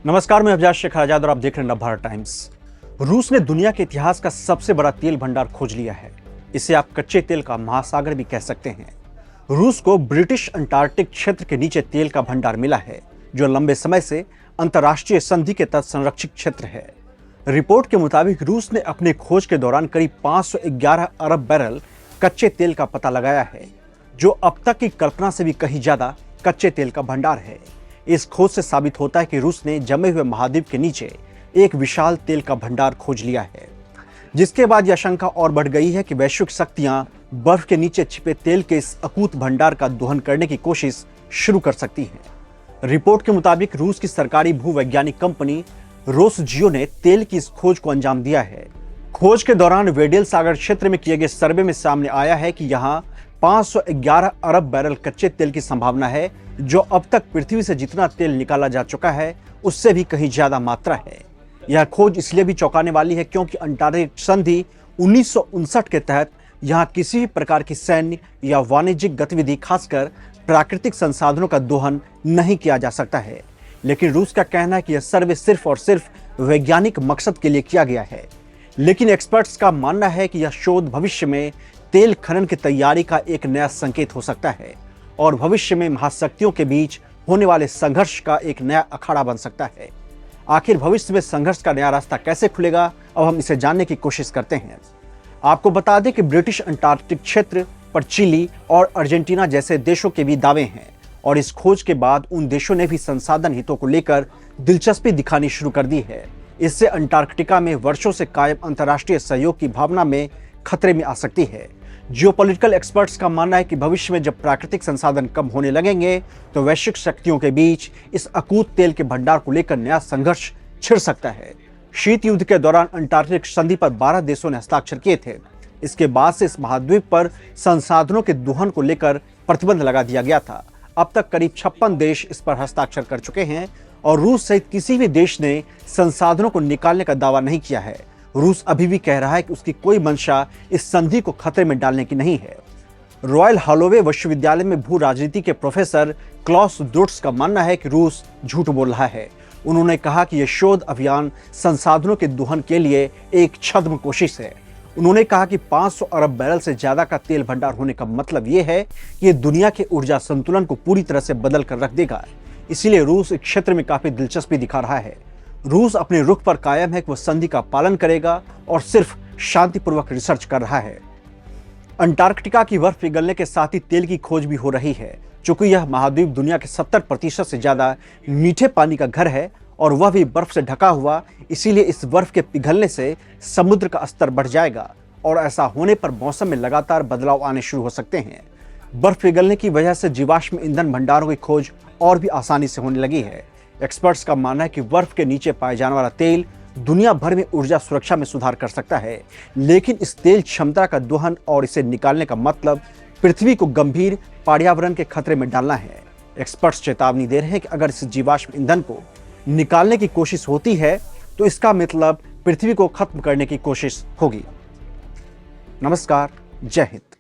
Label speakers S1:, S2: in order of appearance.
S1: नमस्कार, मैं अफजाज शेख आजाद और आप देख रहे हैं नवभारत टाइम्स। रूस ने दुनिया के इतिहास का सबसे बड़ा तेल भंडार खोज लिया है। इसे आप कच्चे तेल का महासागर भी कह सकते हैं। रूस को ब्रिटिश अंटार्कटिक क्षेत्र के नीचे तेल का भंडार मिला है, जो लंबे समय से अंतर्राष्ट्रीय संधि के तहत संरक्षित क्षेत्र है। रिपोर्ट के मुताबिक रूस ने अपने खोज के दौरान करीब 511 अरब बैरल कच्चे तेल का पता लगाया है, जो अब तक की कल्पना से भी कहीं ज्यादा कच्चे तेल का भंडार है। इस खोज से साबित होता है कि रूस ने जमे हुए महाद्वीप के नीचे एक विशाल तेल का भंडार खोज लिया है, जिसके बाद यह शंका और बढ़ गई है कि वैश्विक शक्तियां बर्फ के नीचे छिपे तेल के इस अकूत भंडार का दोहन करने की कोशिश शुरू कर सकती हैं। रिपोर्ट के मुताबिक रूस की सरकारी भूवैज्ञानिक कंपनी रोसजियो ने तेल की इस खोज को अंजाम दिया है। खोज के दौरान वेडेल सागर क्षेत्र में किए गए सर्वे में सामने आया है कि यहाँ 511 अरब बैरल कच्चे तेल की संभावना है, जो अब तक पृथ्वी से जितना तेल निकाला जा चुका है उससे भी कहीं ज्यादा मात्रा है। यह खोज इसलिए भी चौंकाने वाली है क्योंकि अंटार्कटिक संधि 1959 के तहत यहाँ किसी भी प्रकार की सैन्य या वाणिज्यिक गतिविधि, खासकर प्राकृतिक संसाधनों का दोहन नहीं किया जा सकता है। लेकिन रूस का कहना है कि यह सर्वे सिर्फ और सिर्फ वैज्ञानिक मकसद के लिए किया गया है। लेकिन एक्सपर्ट्स का मानना है कि यह शोध भविष्य में तेल खनन की तैयारी का एक नया संकेत हो सकता है और भविष्य में महाशक्तियों के बीच होने वाले संघर्ष का एक नया अखाड़ा बन सकता है। आखिर भविष्य में संघर्ष का नया रास्ता कैसे खुलेगा, अब हम इसे जानने की कोशिश करते हैं। आपको बता दें कि ब्रिटिश अंटार्कटिक क्षेत्र पर चिली और अर्जेंटीना जैसे देशों के भी दावे हैं और इस खोज के बाद उन देशों ने भी संसाधन हितों को लेकर दिलचस्पी दिखानी शुरू कर दी है। इससे अंटार्कटिका में वर्षों से कायम अंतर्राष्ट्रीय सहयोग की भावना में खतरे में आ सकती है। जियोपॉलिटिकल एक्सपर्ट्स का मानना है कि भविष्य में जब प्राकृतिक संसाधन कम होने लगेंगे तो वैश्विक शक्तियों के बीच इस अकूत तेल के भंडार को लेकर नया संघर्ष छिड़ सकता है। शीत युद्ध के दौरान अंटार्कटिक संधि पर 12 देशों ने हस्ताक्षर किए थे। इसके बाद से इस महाद्वीप पर संसाधनों के दोहन को लेकर प्रतिबंध लगा दिया गया था। अब तक करीब 56 देश इस पर हस्ताक्षर कर चुके हैं और रूस सहित किसी भी देश ने संसाधनों को निकालने का दावा नहीं किया है। रूस अभी भी कह रहा है कि उसकी कोई मंशा इस संधि को खतरे में डालने की नहीं है। रॉयल होलोवे विश्वविद्यालय में भू राजनीति के प्रोफेसर क्लॉस डोट्स का मानना है कि रूस झूठ बोल रहा है। उन्होंने कहा कि यह शोध अभियान संसाधनों के दोहन के लिए एक छद्म कोशिश है। उन्होंने कहा कि 500 अरब बैरल से ज्यादा का तेल भंडार होने का मतलब यह है कि यह दुनिया के ऊर्जा संतुलन को पूरी तरह से बदल कर रख देगा। इसीलिए रूस इस क्षेत्र में काफी दिलचस्पी दिखा रहा है। रूस अपने रुख पर कायम है कि वह संधि का पालन करेगा और सिर्फ शांतिपूर्वक रिसर्च कर रहा है। अंटार्कटिका की बर्फ पिघलने के साथ ही तेल की खोज भी हो रही है। चूंकि यह महाद्वीप दुनिया के 70% से ज्यादा मीठे पानी का घर है और वह भी बर्फ से ढका हुआ, इसीलिए इस बर्फ के पिघलने से समुद्र का स्तर बढ़ जाएगा और ऐसा होने पर मौसम में लगातार बदलाव आने शुरू हो सकते हैं। बर्फ पिघलने की वजह से जीवाश्म ईंधन भंडारों की खोज और भी आसानी से होने लगी है। एक्सपर्ट्स का मानना है कि बर्फ के नीचे पाए जाने वाला तेल दुनिया भर में ऊर्जा सुरक्षा में सुधार कर सकता है, लेकिन इस तेल क्षमता का दोहन और इसे निकालने का मतलब पृथ्वी को गंभीर पर्यावरण के खतरे में डालना है। एक्सपर्ट्स चेतावनी दे रहे हैं कि अगर इस जीवाश्म ईंधन को निकालने की कोशिश होती है तो इसका मतलब पृथ्वी को खत्म करने की कोशिश होगी। नमस्कार, जय हिंद।